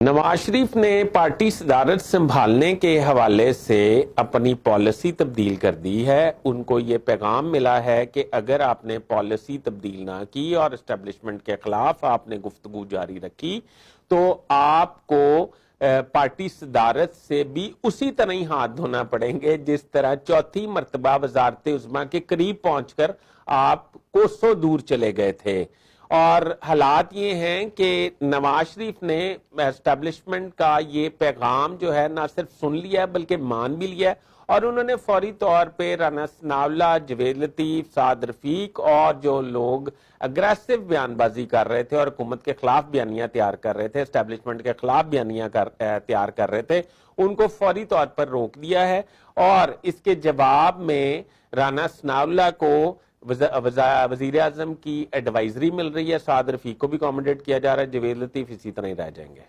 نواز شریف نے پارٹی صدارت سنبھالنے کے حوالے سے اپنی پالیسی تبدیل کر دی ہے۔ ان کو یہ پیغام ملا ہے کہ اگر آپ نے پالیسی تبدیل نہ کی اور اسٹیبلشمنٹ کے خلاف آپ نے گفتگو جاری رکھی تو آپ کو پارٹی صدارت سے بھی اسی طرح ہی ہاتھ دھونا پڑیں گے جس طرح چوتھی مرتبہ وزارت عظمیٰ کے قریب پہنچ کر آپ کوسوں دور چلے گئے تھے۔ اور حالات یہ ہیں کہ نواز شریف نے اسٹیبلشمنٹ کا یہ پیغام جو ہے نہ صرف سن لیا ہے بلکہ مان بھی لیا ہے، اور انہوں نے فوری طور پہ رانا ثناء اللہ، جوید لطیف، سعد رفیق اور جو لوگ اگریسو بیان بازی کر رہے تھے اور حکومت کے خلاف بیانیاں تیار کر رہے تھے، اسٹیبلشمنٹ کے خلاف بیانیاں تیار کر رہے تھے، ان کو فوری طور پر روک دیا ہے۔ اور اس کے جواب میں رانا ثناء اللہ کو وزیر اعظم کی ایڈوائزری مل رہی ہے، سعد رفیق کو بھی اکوموڈیٹ کیا جا رہا ہے، جوید لطیف اسی طرح ہی رہ جائیں گے۔